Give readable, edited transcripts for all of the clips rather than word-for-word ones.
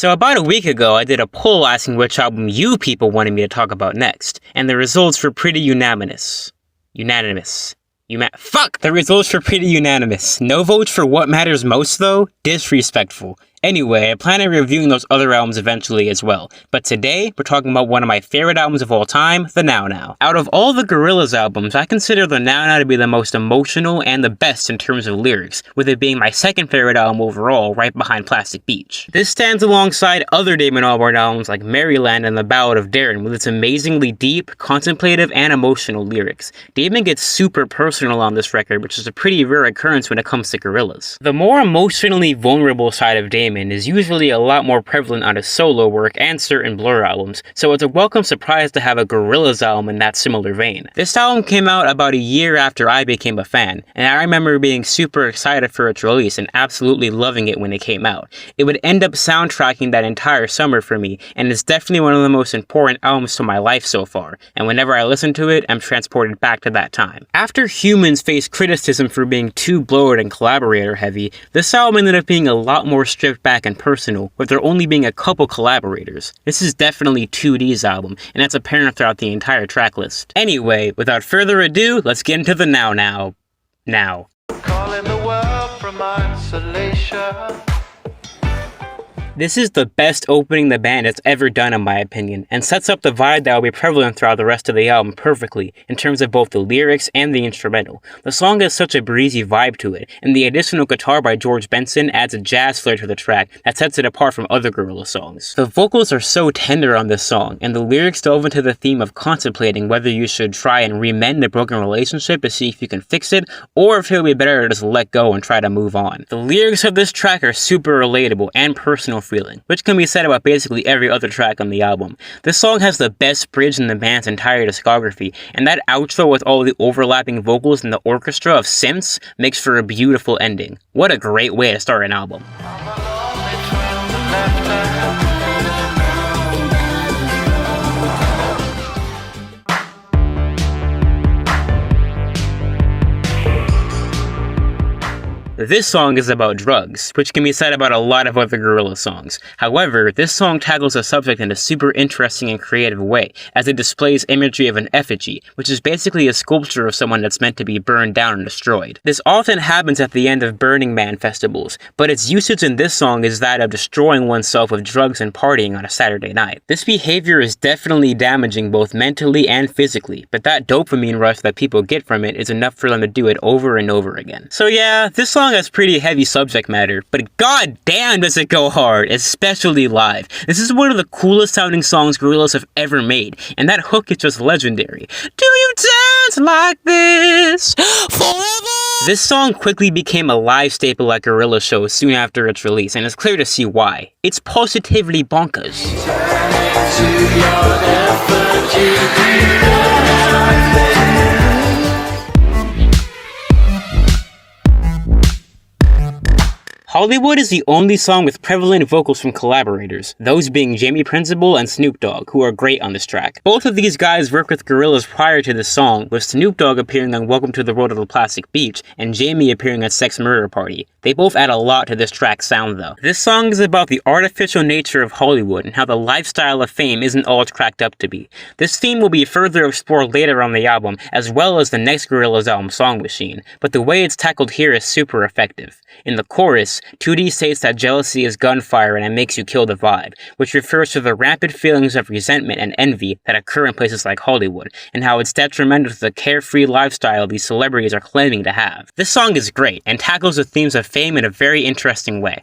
So about a week ago, I did a poll asking which album you people wanted me to talk about next, and the results were pretty unanimous. The results were pretty unanimous. No votes for what matters most though? Disrespectful. Anyway, I plan on reviewing those other albums eventually as well, but today, we're talking about one of my favorite albums of all time, the Now Now. Out of all the Gorillaz albums, I consider the Now Now to be the most emotional and the best in terms of lyrics, with it being my second favorite album overall, right behind Plastic Beach. This stands alongside other Damon Albarn albums like Maryland and The Ballad of Darren, with its amazingly deep, contemplative, and emotional lyrics. Damon gets super personal on this record, which is a pretty rare occurrence when it comes to Gorillaz. The more emotionally vulnerable side of Damon is usually a lot more prevalent on his solo work and certain Blur albums, so it's a welcome surprise to have a Gorillaz album in that similar vein. This album came out about a year after I became a fan, and I remember being super excited for its release and absolutely loving it when it came out. It would end up soundtracking that entire summer for me, and it's definitely one of the most important albums to my life so far, and whenever I listen to it, I'm transported back to that time. After Humans faced criticism for being too bloated and collaborator heavy, this album ended up being a lot more stripped back and personal, with there only being a couple collaborators. This is definitely 2D's album, and that's apparent throughout the entire track list. Anyway, without further ado, let's get into the Now Now. Now. Calling the world from isolation. This is the best opening the band has ever done in my opinion, and sets up the vibe that will be prevalent throughout the rest of the album perfectly, in terms of both the lyrics and the instrumental. The song has such a breezy vibe to it, and the additional guitar by George Benson adds a jazz flair to the track that sets it apart from other Gorillaz songs. The vocals are so tender on this song, and the lyrics delve into the theme of contemplating whether you should try and remend a broken relationship to see if you can fix it, or if it would be better to just let go and try to move on. The lyrics of this track are super relatable and personal feeling, which can be said about basically every other track on the album. This song has the best bridge in the band's entire discography, and that outro with all the overlapping vocals and the orchestra of synths makes for a beautiful ending. What a great way to start an album. This song is about drugs, which can be said about a lot of other Gorillaz songs. However, this song tackles the subject in a super interesting and creative way, as it displays imagery of an effigy, which is basically a sculpture of someone that's meant to be burned down and destroyed. This often happens at the end of Burning Man festivals, but its usage in this song is that of destroying oneself with drugs and partying on a Saturday night. This behavior is definitely damaging both mentally and physically, but that dopamine rush that people get from it is enough for them to do it over and over again. So yeah, this song has pretty heavy subject matter, but god damn does it go hard, especially live. This is one of the coolest sounding songs Gorillaz have ever made, and that hook is just legendary. Do you dance like this forever? This song quickly became a live staple at Gorillaz shows soon after its release, and it's clear to see why. It's positively bonkers. Hollywood is the only song with prevalent vocals from collaborators, those being Jamie Principle and Snoop Dogg, who are great on this track. Both of these guys worked with Gorillaz prior to this song, with Snoop Dogg appearing on Welcome to the World of the Plastic Beach, and Jamie appearing on Sex Murder Party. They both add a lot to this track's sound though. This song is about the artificial nature of Hollywood and how the lifestyle of fame isn't all it's cracked up to be. This theme will be further explored later on the album, as well as the next Gorillaz album, Song Machine, but the way it's tackled here is super effective. In the chorus, 2D states that jealousy is gunfire and it makes you kill the vibe, which refers to the rampant feelings of resentment and envy that occur in places like Hollywood, and how it's detrimental to the carefree lifestyle these celebrities are claiming to have. This song is great, and tackles the themes of fame in a very interesting way.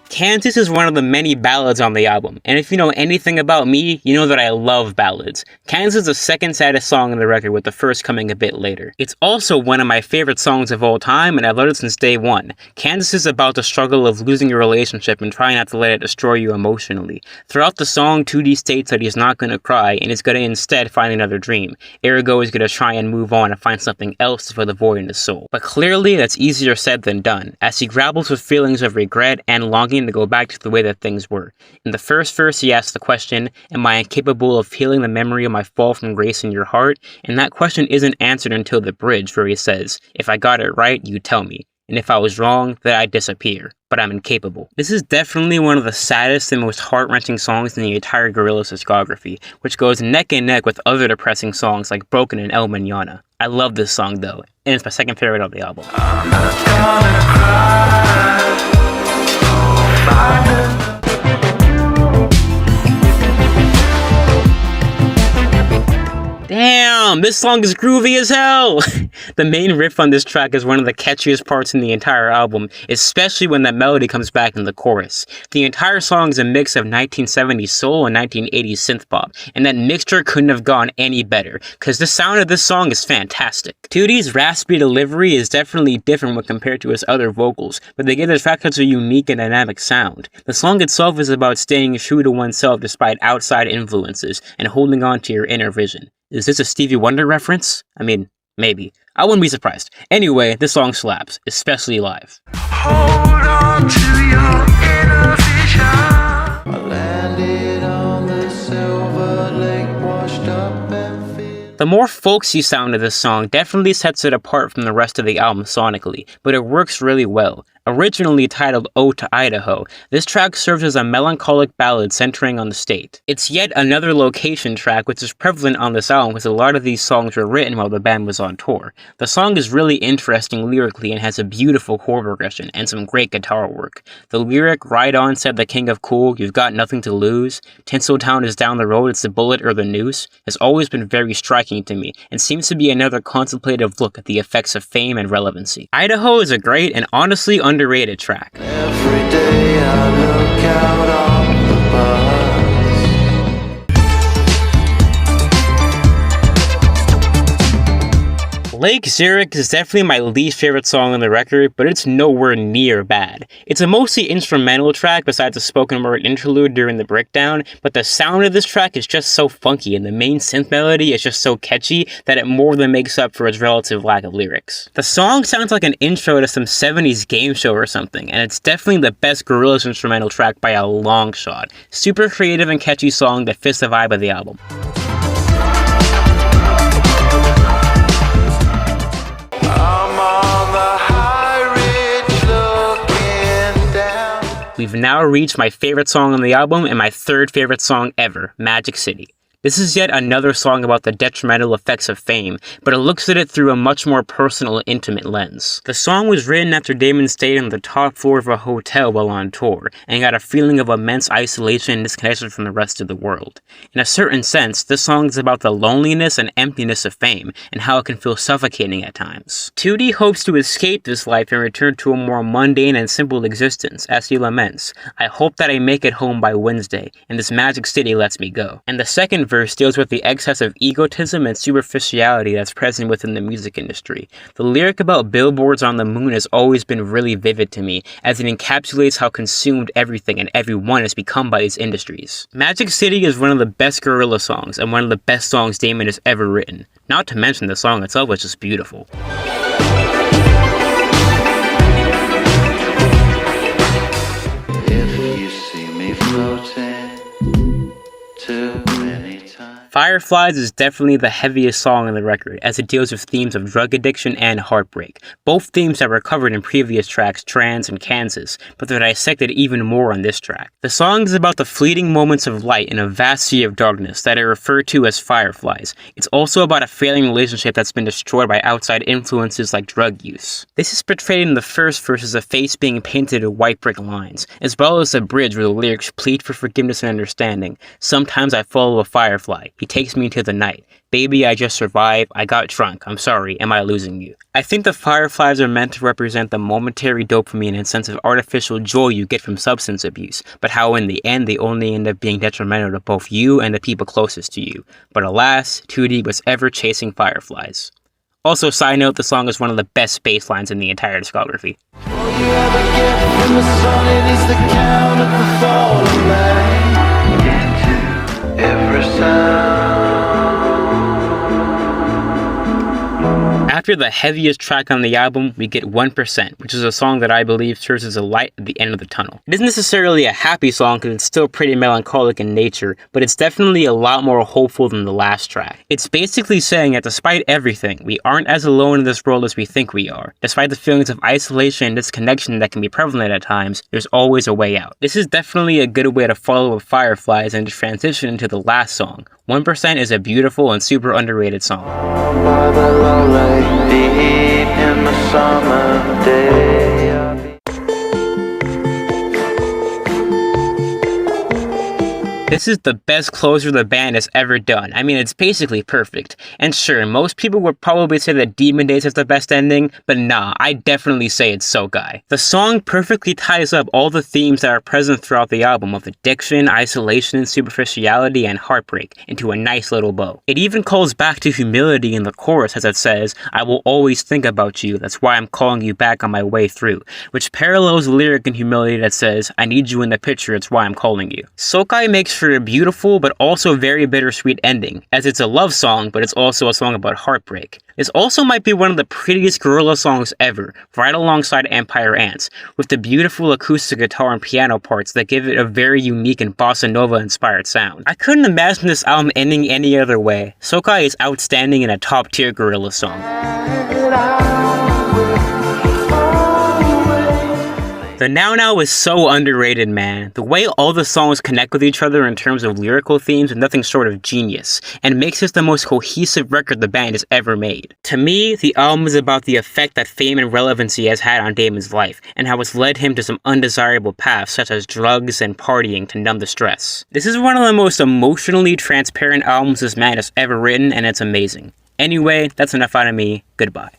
Kansas is one of the many ballads on the album, and if you know anything about me, you know that I love ballads. Kansas is the second saddest song on the record, with the first coming a bit later. It's also one of my favorite songs of all time, and I've loved it since day one. Kansas is about the struggle of losing your relationship and trying not to let it destroy you emotionally. Throughout the song, 2D states that he's not gonna cry, and he's gonna instead find another dream. Ergo, he's gonna try and move on and find something else to fill the void in his soul. But clearly, that's easier said than done, as he grapples with feelings of regret and longing to to go back to the way that things were. In the first verse, he asks the question, am I incapable of healing the memory of my fall from grace in your heart? And that question isn't answered until the bridge, where he says, if I got it right, you tell me. And if I was wrong, then I'd disappear. But I'm incapable. This is definitely one of the saddest and most heart-wrenching songs in the entire Gorillaz discography, which goes neck and neck with other depressing songs like Broken and El Mañana. I love this song though, and it's my second favorite of the album. I'm not gonna cry. Damn, this song is groovy as hell! The main riff on this track is one of the catchiest parts in the entire album, especially when that melody comes back in the chorus. The entire song is a mix of 1970s soul and 1980s synthpop, and that mixture couldn't have gone any better, cause the sound of this song is fantastic. Tootie's raspy delivery is definitely different when compared to his other vocals, but they give the track such a unique and dynamic sound. The song itself is about staying true to oneself despite outside influences, and holding on to your inner vision. Is this a Stevie Wonder reference? I mean, maybe. I wouldn't be surprised. Anyway, this song slaps, especially live. Hold on to your inner vision. I landed on the silver lake, washed up and filled. The more folksy sound of this song definitely sets it apart from the rest of the album sonically, but it works really well. Originally titled Ode to Idaho, this track serves as a melancholic ballad centering on the state. It's yet another location track which is prevalent on this album because a lot of these songs were written while the band was on tour. The song is really interesting lyrically and has a beautiful chord progression and some great guitar work. The lyric, Ride on, said the king of cool, you've got nothing to lose, Tinseltown is down the road, it's the bullet or the noose, has always been very striking to me and seems to be another contemplative look at the effects of fame and relevancy. Idaho is a great and honestly underrated track. Every day I look out on the bus. Lake Zerich is definitely my least favorite song on the record, but it's nowhere near bad. It's a mostly instrumental track besides a spoken word interlude during the breakdown, but the sound of this track is just so funky and the main synth melody is just so catchy that it more than makes up for its relative lack of lyrics. The song sounds like an intro to some 70s game show or something, and it's definitely the best Gorillaz instrumental track by a long shot. Super creative and catchy song that fits the vibe of the album. We've now reached my favorite song on the album and my third favorite song ever, Magic City. This is yet another song about the detrimental effects of fame, but it looks at it through a much more personal and intimate lens. The song was written after Damon stayed on the top floor of a hotel while on tour, and got a feeling of immense isolation and disconnection from the rest of the world. In a certain sense, this song is about the loneliness and emptiness of fame, and how it can feel suffocating at times. Tootie hopes to escape this life and return to a more mundane and simple existence, as he laments, I hope that I make it home by Wednesday, and this magic city lets me go. And the second verse deals with the excess of egotism and superficiality that's present within the music industry. The lyric about billboards on the moon has always been really vivid to me, as it encapsulates how consumed everything and everyone has become by these industries. Magic City is one of the best Gorillaz songs, and one of the best songs Damon has ever written. Not to mention the song itself was just beautiful. If you see me floating too many times. Fireflies is definitely the heaviest song on the record, as it deals with themes of drug addiction and heartbreak, both themes that were covered in previous tracks, Trans and Kansas, but they're dissected even more on this track. The song is about the fleeting moments of light in a vast sea of darkness that are referred to as fireflies. It's also about a failing relationship that's been destroyed by outside influences like drug use. This is portrayed in the first verse as a face being painted with white brick lines, as well as the bridge where the lyrics plead for forgiveness and understanding. Sometimes I follow a firefly. He takes me into the night. Baby, I just survived. I got drunk. I'm sorry. Am I losing you? I think the fireflies are meant to represent the momentary dopamine and sense of artificial joy you get from substance abuse, but how in the end they only end up being detrimental to both you and the people closest to you. But alas, Tootie was ever chasing fireflies. Also, side note, the song is one of the best bass lines in the entire discography. All you ever get from the sun, it is the count of the falling light. Every sound. After the heaviest track on the album, we get 1%, which is a song that I believe serves as a light at the end of the tunnel. It isn't necessarily a happy song because it's still pretty melancholic in nature, but it's definitely a lot more hopeful than the last track. It's basically saying that despite everything, we aren't as alone in this world as we think we are. Despite the feelings of isolation and disconnection that can be prevalent at times, there's always a way out. This is definitely a good way to follow up Fireflies and to transition into the last song. 1% is a beautiful and super underrated song. By the lonely deep in the summer day. This is the best closer the band has ever done. I mean, it's basically perfect. And sure, most people would probably say that Demon Days is the best ending, but nah, I definitely say it's Soai. The song perfectly ties up all the themes that are present throughout the album of addiction, isolation, superficiality, and heartbreak into a nice little bow. It even calls back to humility in the chorus as it says, "I will always think about you, that's why I'm calling you back on my way through," which parallels the lyric in humility that says, "I need you in the picture, it's why I'm calling you." Soai makes for a beautiful but also very bittersweet ending, as it's a love song, but it's also a song about heartbreak. This also might be one of the prettiest Gorillaz songs ever, right alongside Empire Ants, with the beautiful acoustic guitar and piano parts that give it a very unique and bossa nova inspired sound. I couldn't imagine this album ending any other way. Soai is outstanding and a top tier Gorillaz song. The Now Now is so underrated, man. The way all the songs connect with each other in terms of lyrical themes is nothing short of genius, and makes this the most cohesive record the band has ever made. To me, the album is about the effect that fame and relevancy has had on Damon's life, and how it's led him to some undesirable paths such as drugs and partying to numb the stress. This is one of the most emotionally transparent albums this man has ever written, and it's amazing. Anyway, that's enough out of me. Goodbye.